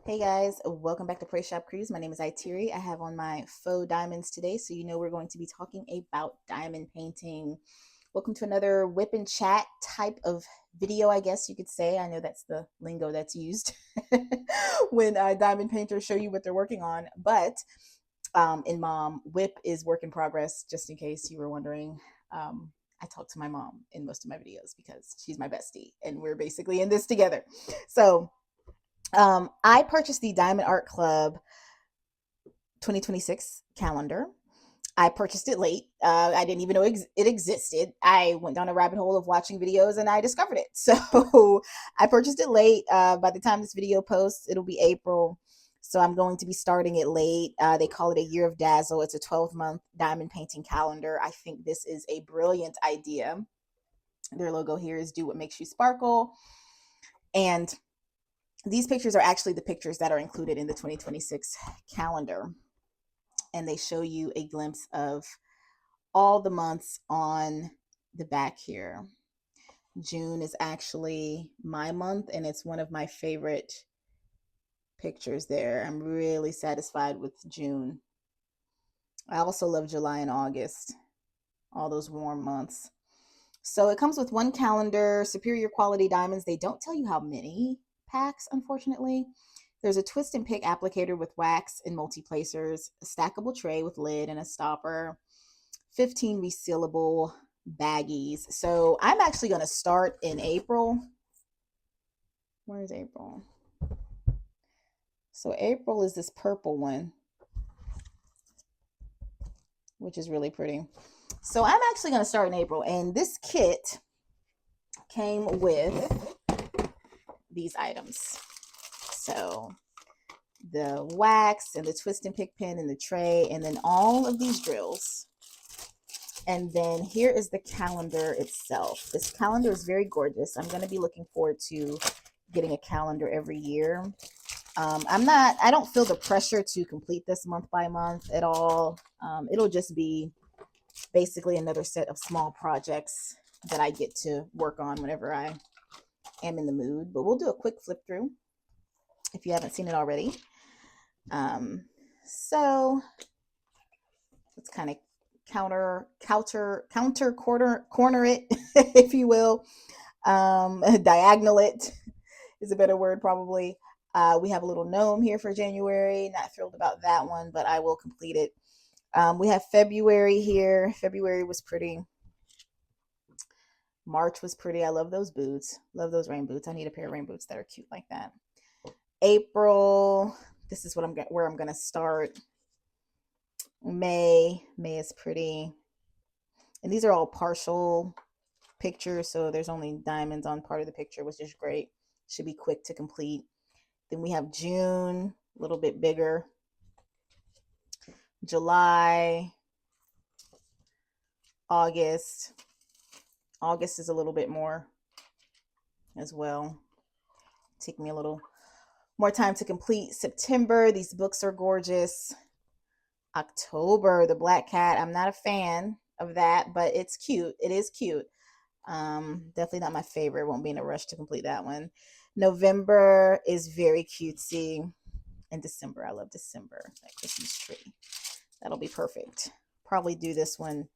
Hey guys, welcome back to Praise Shop Cruise. My name is Itiri. I have on my faux diamonds today, so you know we're going to be talking about diamond painting. Welcome to another whip and chat type of video, I guess you could say. I know that's the lingo that's used when diamond painters show you what they're working on. But in mom, whip is work in progress, just in case you were wondering. I talk to my mom in most of my videos because she's my bestie and we're basically in this together. So I purchased the Diamond Art Club 2026 calendar. I purchased it late. I didn't even know it existed. I went down a rabbit hole of watching videos and I discovered it. So I purchased it late. By the time this video posts, it'll be April. So I'm going to be starting it late. They call it a Year of Dazzle. It's a 12-month diamond painting calendar. I think this is a brilliant idea. Their logo here is Do What Makes You Sparkle. And these pictures are actually the pictures that are included in the 2026 calendar. And they show you a glimpse of all the months on the back here. June is actually my month, and it's one of my favorite pictures there. I'm really satisfied with June. I also love July and August, all those warm months. So it comes with one calendar, superior quality diamonds. They don't tell you how many packs, unfortunately. There's a twist and pick applicator with wax and multi-placers, a stackable tray with lid and a stopper, 15 resealable baggies. So I'm actually going to start in April. Where's April? So April is this purple one, which is really pretty. So I'm actually going to start in April. And this kit came with these items. So the wax and the twist and pick pin and the tray, and then all of these drills. And then here is the calendar itself. This calendar is very gorgeous. I'm going to be looking forward to getting a calendar every year. I don't feel the pressure to complete this month by month at all. It'll just be basically another set of small projects that I get to work on whenever I am in the mood. But we'll do a quick flip through if you haven't seen it already. So let's kind of corner it, if you will. Diagonal it is a better word, probably. We have a little gnome here for January. Not thrilled about that one, but I will complete it. We have February here. February was pretty. March was pretty. I love those boots. Love those rain boots. I need a pair of rain boots that are cute like that. April. This is where I'm gonna start. May is pretty. And these are all partial pictures, so there's only diamonds on part of the picture, which is great. Should be quick to complete. Then we have June, a little bit bigger. July, August. August is a little bit more as well. Take me a little more time to complete. September, these books are gorgeous. October, the black cat. I'm not a fan of that, but it's cute. It is cute. Definitely not my favorite. Won't be in a rush to complete that one. November is very cutesy. And December, I love December. That Christmas tree. That'll be perfect. Probably do this one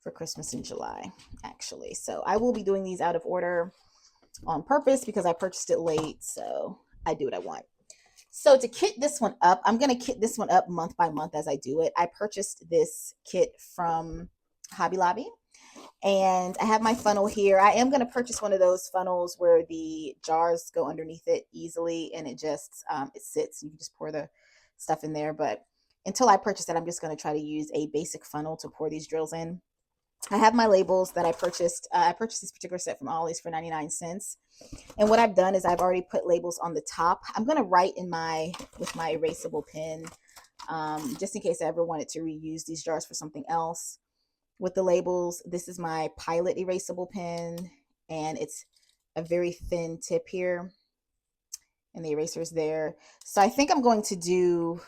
for Christmas in July, actually. So I will be doing these out of order on purpose because I purchased it late. So I do what I want. So to kit this one up, I'm going to kit this one up month by month as I do it. I purchased this kit from Hobby Lobby. And I have my funnel here. I am going to purchase one of those funnels where the jars go underneath it easily and it just it sits. You can just pour the stuff in there. But until I purchase it, I'm just going to try to use a basic funnel to pour these drills in. I have my labels that I purchased. I purchased this particular set from Ollie's for 99 cents. And what I've done is I've already put labels on the top. I'm going to write with my erasable pen, just in case I ever wanted to reuse these jars for something else. With the labels, this is my Pilot erasable pen, and it's a very thin tip here, and the eraser's there. So I think I'm going to do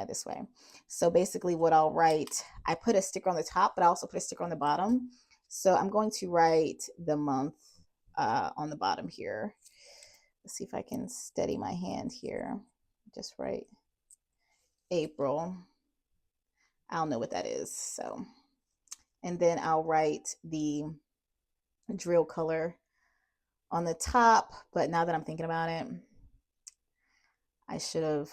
this way. So basically what I'll write, I put a sticker on the top, but I also put a sticker on the bottom. So I'm going to write the month on the bottom here. Let's see if I can steady my hand here. Just write April. I'll know what that is. So, and then I'll write the drill color on the top. But now that I'm thinking about it, I should have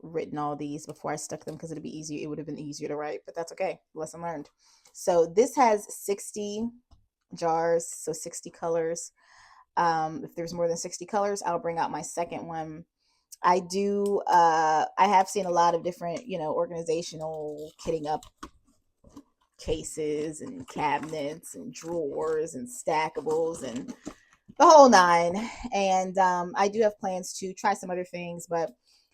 written all these before I stuck them because it'd be easier. It would have been easier to write, but that's okay. Lesson learned. So this has 60 jars, so 60 colors. If there's more than 60 colors, I'll bring out my second one. I have seen a lot of different, organizational kitting up cases and cabinets and drawers and stackables and the whole nine. And I do have plans to try some other things, but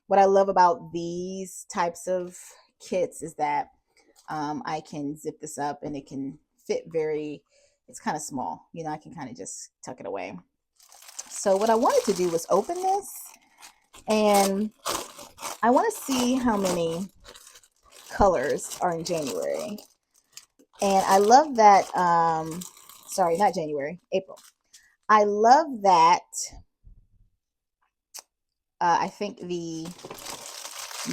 what I love about these types of kits is that I can zip this up and it can fit it's kind of small. I can kind of just tuck it away. So what I wanted to do was open this, and I want to see how many colors are in January. And I love that, sorry, not January, April. I love that I think the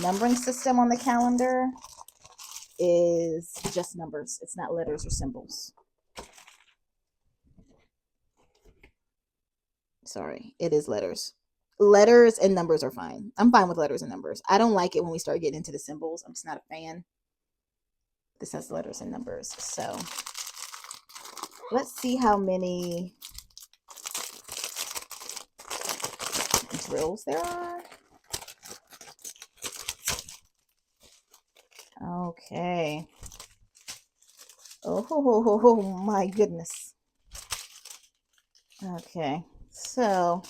numbering system on the calendar is just numbers. It's not letters or symbols. Sorry, it is letters. Letters and numbers are fine. I'm fine with letters and numbers. I don't like it when we start getting into the symbols. I'm just not a fan. This has letters and numbers. So let's see how many drills there are. Okay. Oh my goodness. Okay, so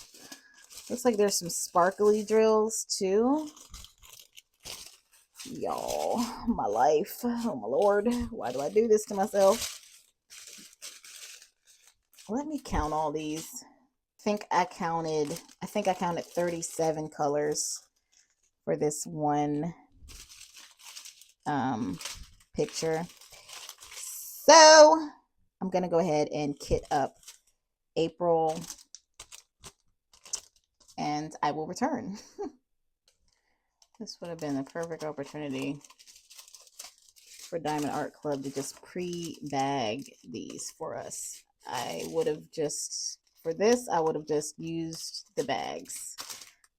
looks like there's some sparkly drills too. Y'all, my life. Oh my Lord, why do I do this to myself? Let me count all these. I think I counted 37 colors for this one picture. So I'm gonna go ahead and kit up April, and I will return. This would have been a perfect opportunity for Diamond Art Club to just pre-bag these for us. I would have just used the bags.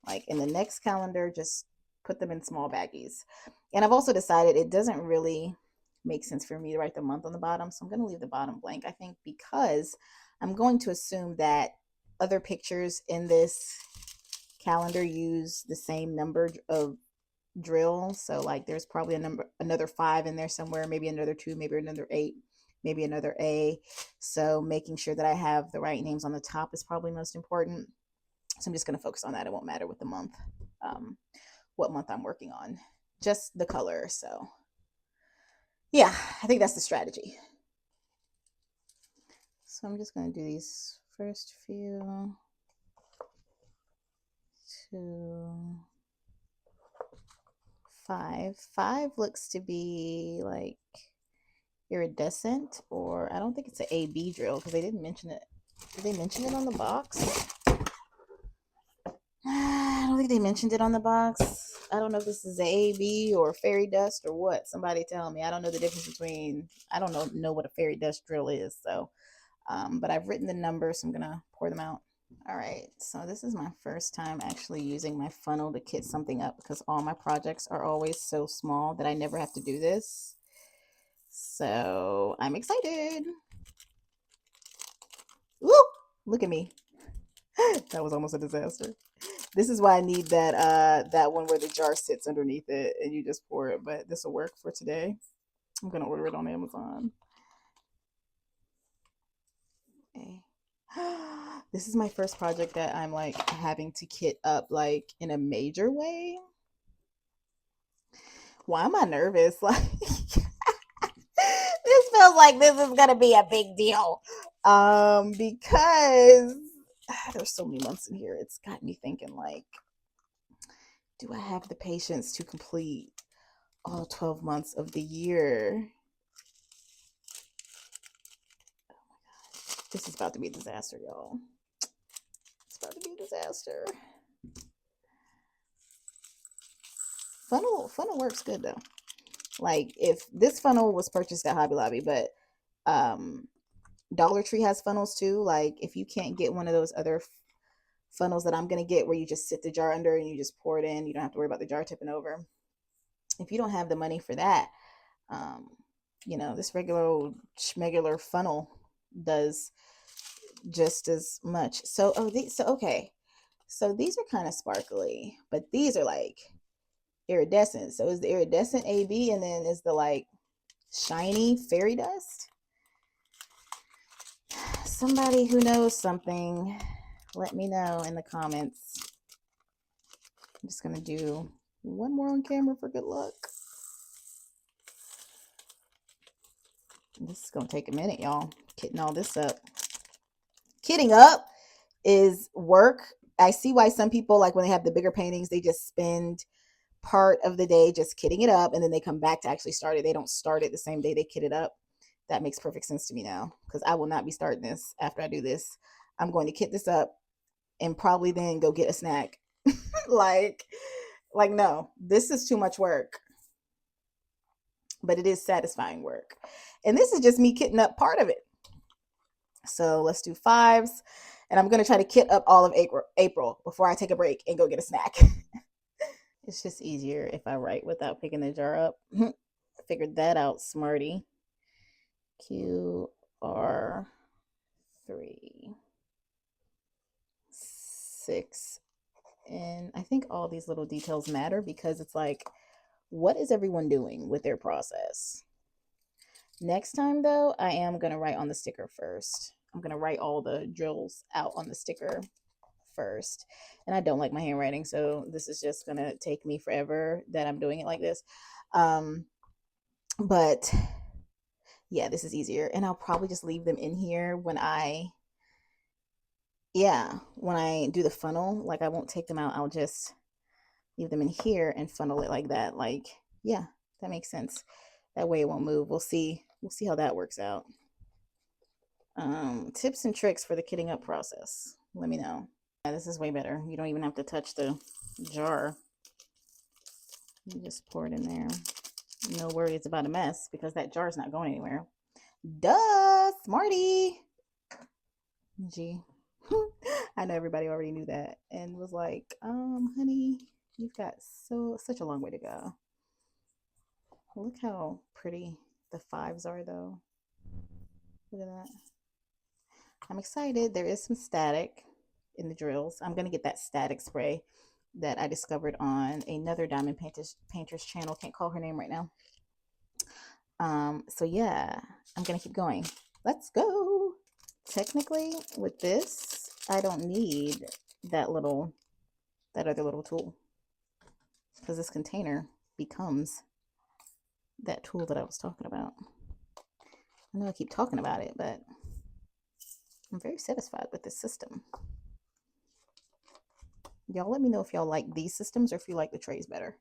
Like in the next calendar, just put them in small baggies. And I've also decided it doesn't really make sense for me to write the month on the bottom. So I'm going to leave the bottom blank, I think, because I'm going to assume that other pictures in this calendar use the same number of drill. So like there's probably another 5 in there somewhere, maybe another 2, maybe another 8, maybe another A. So making sure that I have the right names on the top is probably most important. So I'm just going to focus on that. It won't matter with the month, what month I'm working on, just the color. So yeah, I think that's the strategy. So I'm just going to do these first few. 2, 5. 5 looks to be like iridescent, or I don't think it's an AB drill because they didn't mention it. Did they mention it on the box? I don't think they mentioned it on the box. I don't know if this is an AB or fairy dust or what. Somebody tell me. I don't know the difference between. I don't know what a fairy dust drill is. So, but I've written the numbers, so I'm gonna pour them out. All right, so this is my first time actually using my funnel to kit something up because all my projects are always so small that I never have to do this. So I'm excited. Woo! Look at me. That was almost a disaster. This is why I need that one where the jar sits underneath it and you just pour it, but this will work for today. I'm gonna order it on Amazon. Okay. This is my first project that I'm like having to kit up like in a major way. Why am I nervous? Like this feels like this is gonna be a big deal. Because there's so many months in here. It's got me thinking like, do I have the patience to complete all 12 months of the year? Oh my God. This is about to be a disaster, y'all. It's about to be a disaster. Funnel works good though. Like if this funnel was purchased at Hobby Lobby, but Dollar Tree has funnels too. Like if you can't get one of those other funnels that I'm gonna get where you just sit the jar under and you just pour it in, you don't have to worry about the jar tipping over. If you don't have the money for that, this regular old schmegular funnel does just as much. So okay. So these are kind of sparkly, but these are like iridescent. So is the iridescent AB and then is the like shiny fairy dust? Somebody who knows something, let me know in the comments. I'm just gonna do one more on camera for good luck. This is gonna take a minute, y'all. Kitting all this up. Kitting up is work. I see why some people, like when they have the bigger paintings, they just spend part of the day just kitting it up and then they come back to actually start it. They don't start it the same day they kit it up. That makes perfect sense to me now, because I will not be starting this after I do this. I'm going to kit this up and probably then go get a snack. like no, this is too much work, but it is satisfying work. And this is just me kitting up part of it. So let's do 5s, and I'm going to try to kit up all of April before I take a break and go get a snack. It's just easier if I write without picking the jar up. Figured that out, smarty. QR3 6. And I think all these little details matter because it's like, what is everyone doing with their process? Next time though, I am going to write on the sticker first. I'm going to write all the drills out on the sticker first. And I don't like my handwriting, so this is just going to take me forever that I'm doing it like this. But yeah, this is easier. And I'll probably just leave them in here when I do the funnel. Like I won't take them out. I'll just leave them in here and funnel it like that. Like, yeah, that makes sense. That way it won't move. We'll see how that works out. Tips and tricks for the kitting up process. Let me know. Yeah, this is way better. You don't even have to touch the jar. You just pour it in there. No worries about a mess because that jar is not going anywhere. Duh, smarty. Gee. I know everybody already knew that and was like, honey, you've got such a long way to go. Look how pretty the 5s are though. Look at that. I'm excited. There is some static in the drills. I'm going to get that static spray that I discovered on another diamond painter's channel. Can't call her name right now. So yeah, I'm going to keep going. Let's go. Technically with this, I don't need that other little tool because this container becomes that tool that I was talking about. I know I keep talking about it, but I'm very satisfied with this system. Y'all let me know if y'all like these systems or if you like the trays better.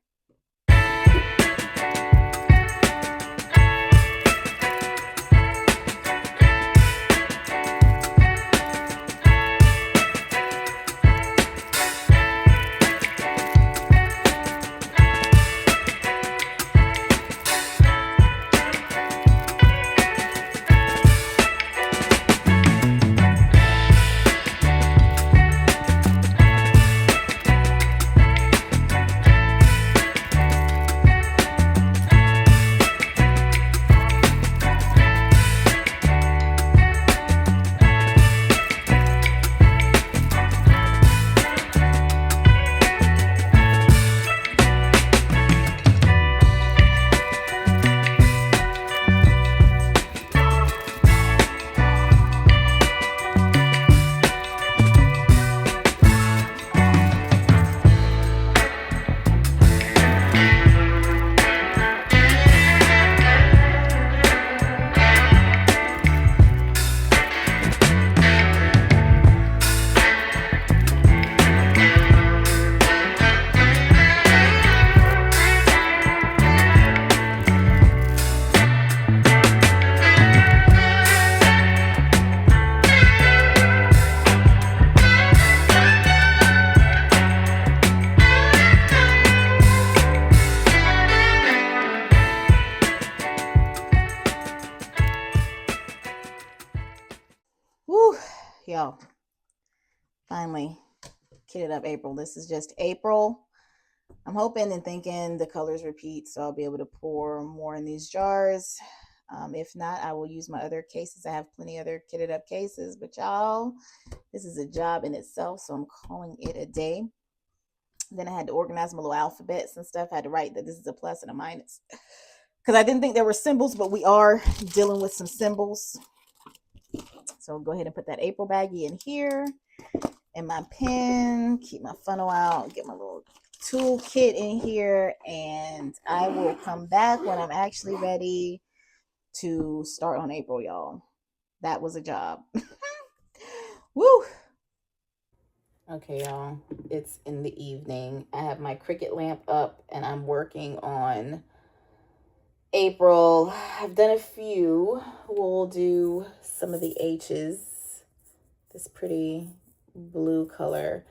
y'all. Finally kitted up April. This is just April. I'm hoping and thinking the colors repeat, so I'll be able to pour more in these jars. If not, I will use my other cases. I have plenty other kitted up cases, but y'all, this is a job in itself, so I'm calling it a day. Then I had to organize my little alphabets and stuff. I had to write that this is a plus and a minus because I didn't think there were symbols, but we are dealing with some symbols. So go ahead and put that April baggie in here, and my pen, keep my funnel out, get my little toolkit in here, and I will come back when I'm actually ready to start on April, y'all. That was a job. Woo! Okay, y'all, it's in the evening. I have my Cricut lamp up and I'm working on April. I've done a few. We'll do some of the H's. This pretty blue color.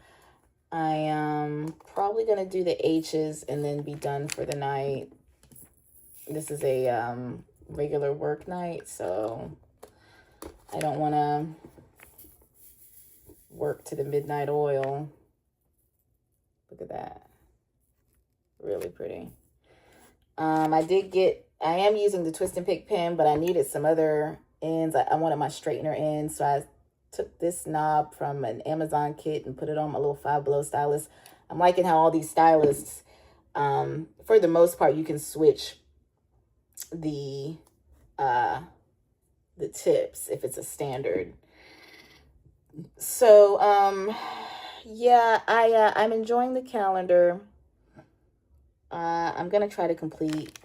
I am probably gonna do the H's and then be done for the night. This is a regular work night, so I don't want to work to the midnight oil. Look at that. Really pretty. I am using the twist and pick pen, but I needed some other ends. I wanted my straightener end, so I took this knob from an Amazon kit and put it on my little Five Below stylus. I'm liking how all these stylists, for the most part, you can switch the tips if it's a standard. So yeah, I'm enjoying the calendar. I'm gonna try to complete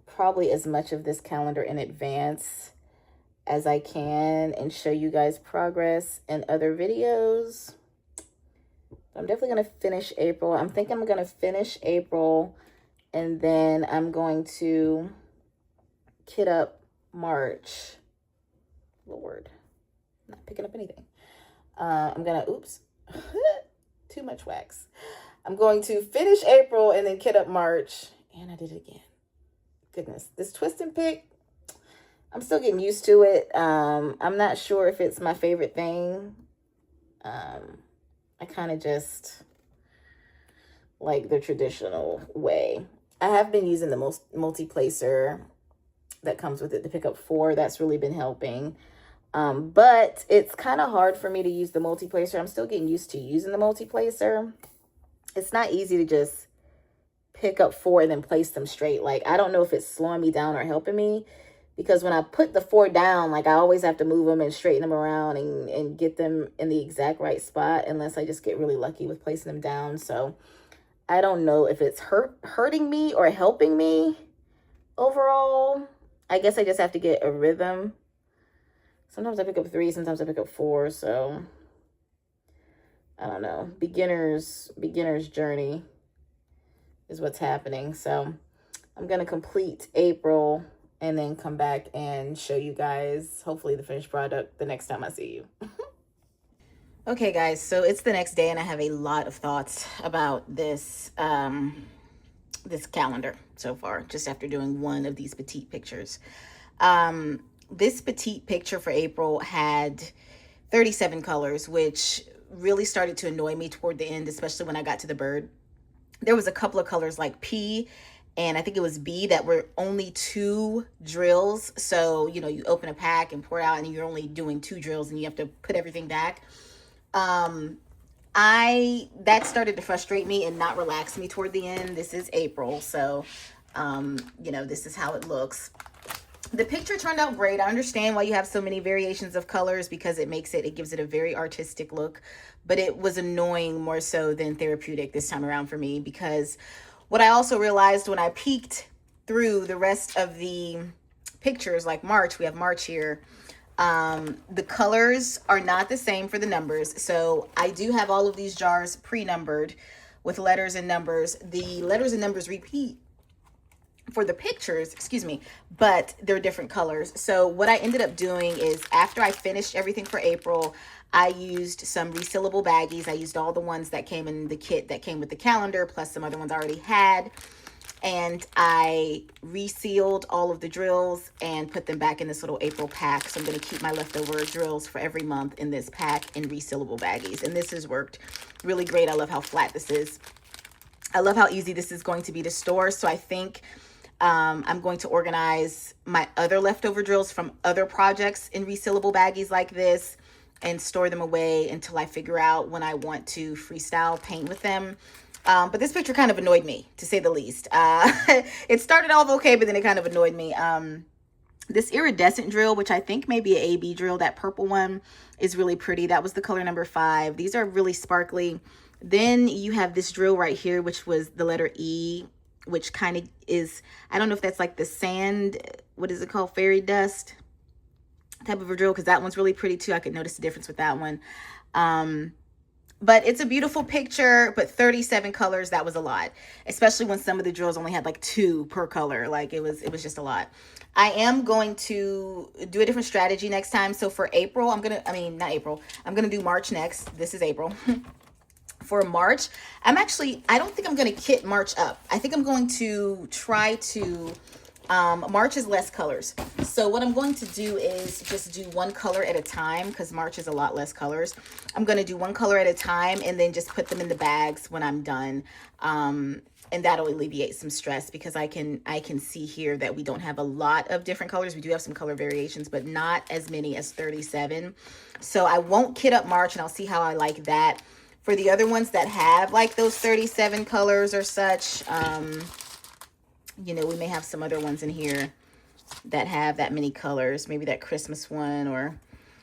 probably as much of this calendar in advance as I can and show you guys progress in other videos. I'm definitely gonna finish April. I'm thinking I'm gonna finish April and then I'm going to kit up March. Lord, I'm not picking up anything. I'm gonna, oops, too much wax. I'm going to finish April and then kit up March. And I did it again. Goodness, this twist and pick, I'm still getting used to it. I'm not sure if it's my favorite thing. I kind of just like the traditional way. I have been using the multi-placer that comes with it to pick up 4. That's really been helping. But it's kind of hard for me to use the multi-placer. I'm still getting used to using the multi-placer. It's not easy to just pick up 4 and then place them straight. Like, I don't know if it's slowing me down or helping me, because when I put the 4 down, like, I always have to move them and straighten them around and get them in the exact right spot, unless I just get really lucky with placing them down. So I don't know if it's hurting me or helping me overall. I guess I just have to get a rhythm. Sometimes I pick up 3, sometimes I pick up 4, so I don't know. Beginner's journey is what's happening. So I'm going to complete April and then come back and show you guys, hopefully, the finished product the next time I see you. Okay, guys, so it's the next day and I have a lot of thoughts about this this calendar so far, just after doing one of these petite pictures. This petite picture for April had 37 colors, which really started to annoy me toward the end, especially when I got to the bird. There was a couple of colors like P and I think it was B that were only 2 drills. So, you know, you open a pack and pour it out and you're only doing 2 drills and you have to put everything back. That started to frustrate me and not relax me toward the end. This is April, so, you know, this is how it looks. The picture turned out great. I understand why you have so many variations of colors, because it gives it a very artistic look, but it was annoying more so than therapeutic this time around for me, because what I also realized when I peeked through the rest of the pictures, like March, we have March here, the colors are not the same for the numbers. So I do have all of these jars pre-numbered with letters and numbers. The letters and numbers repeat for the pictures, excuse me, but they're different colors. So what I ended up doing is, after I finished everything for April, I used some resealable baggies. I used all the ones that came in the kit that came with the calendar, plus some other ones I already had. and I resealed all of the drills and put them back in this little April pack. So I'm going to keep my leftover drills for every month in this pack in resealable baggies. And this has worked really great. I love how flat this is. I love how easy this is going to be to store. So I think I'm going to organize my other leftover drills from other projects in resealable baggies like this and store them away until I figure out when I want to freestyle paint with them. But this picture kind of annoyed me, to say the least. It started off okay, but then it kind of annoyed me. This iridescent drill, which I think may be an AB drill, that purple one is really pretty. That was the color number 5. These are really sparkly. Then you have this drill right here, which was the letter E, which kind of is, I don't know if that's like the sand, what is it called? Fairy dust type of a drill, because that one's really pretty too. I could notice the difference with that one. But it's a beautiful picture, but 37 colors, that was a lot, especially when some of the drills only had like 2 per color. Like it was just a lot. I am going to do a different strategy next time. So for April, I'm going to do March next. This is April. For March, I don't think I'm going to kit March up. I think I'm going to try to, March is less colors. So what I'm going to do is just do one color at a time, because March is a lot less colors. I'm going to do one color at a time and then just put them in the bags when I'm done. And that'll alleviate some stress, because I can see here that we don't have a lot of different colors. We do have some color variations, but not as many as 37. So I won't kit up March, and I'll see how I like that. For the other ones that have like those 37 colors or such, you know, we may have some other ones in here that have that many colors. Maybe that Christmas one, or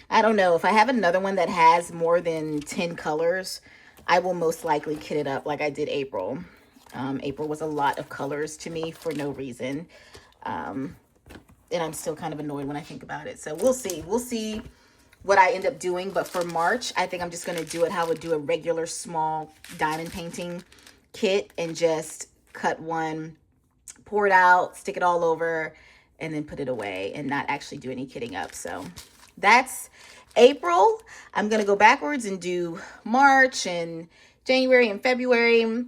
I don't know. If I have another one that has more than 10 colors, I will most likely kit it up like I did April. April was a lot of colors to me for no reason. And I'm still kind of annoyed when I think about it. So we'll see. We'll see what I end up doing. But for March, I think I'm just going to do it how I would do a regular small diamond painting kit, and just cut one, pour it out, stick it all over, and then put it away, and not actually do any kitting up. So that's April. I'm going to go backwards and do March and January and February.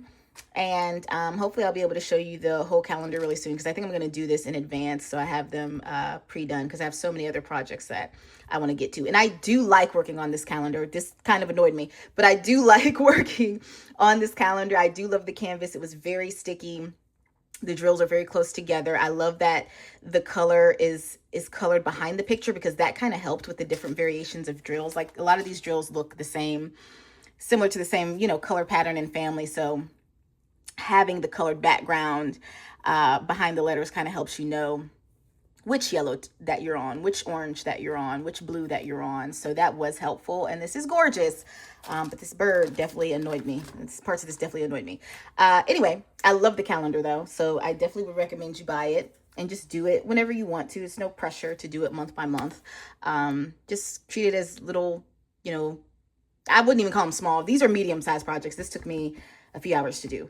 And hopefully I'll be able to show you the whole calendar really soon, because I think I'm going to do this in advance, so I have them pre-done, because I have so many other projects that I want to get to. And I do like working on this calendar. This kind of annoyed me, but I do like working on this calendar. I do love the canvas. It was very sticky. The drills are very close together. I love that the color is colored behind the picture, because that kind of helped with the different variations of drills. Like a lot of these drills look the same, similar to the same, you know, color pattern and family. So having the colored background behind the letters kind of helps you know which yellow that you're on, which orange that you're on, which blue that you're on. So that was helpful. And this is gorgeous. But this bird definitely annoyed me. Parts of this definitely annoyed me. Anyway, I love the calendar though. So I definitely would recommend you buy it and just do it whenever you want to. It's no pressure to do it month by month. Just treat it as little, you know, I wouldn't even call them small. These are medium-sized projects. This took me a few hours to do.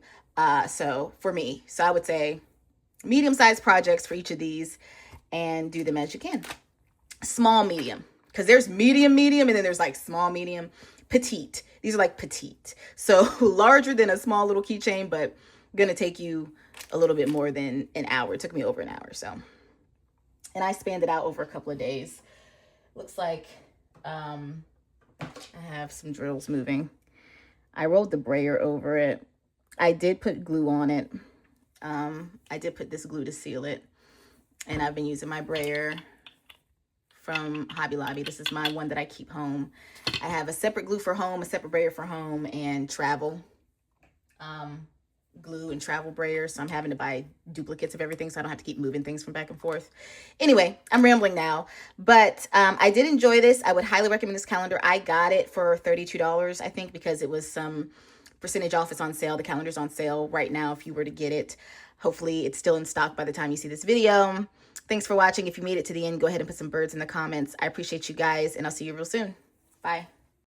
So for me, so I would say medium-sized projects for each of these, and do them as you can. Small, medium, because there's medium, and then there's like small, medium, petite. These are like petite. So larger than a small little keychain, but gonna take you a little bit more than an hour. It took me over an hour. So, and I spanned it out over a couple of days. Looks like I have some drills moving. I rolled the brayer over it. I did put glue on it. I did put this glue to seal it. And I've been using my brayer from Hobby Lobby. This is my one that I keep home. I have a separate glue for home, a separate brayer for home, and travel glue and travel brayers. So I'm having to buy duplicates of everything, so I don't have to keep moving things from back and forth. Anyway, I'm rambling now, but I did enjoy this. I would highly recommend this calendar. I got it for $32, I think, because it was some percentage off. It's on sale. The calendar's on sale right now if you were to get it. Hopefully it's still in stock by the time you see this video. Thanks for watching. If you made it to the end, go ahead and put some birds in the comments. I appreciate you guys, and I'll see you real soon. Bye.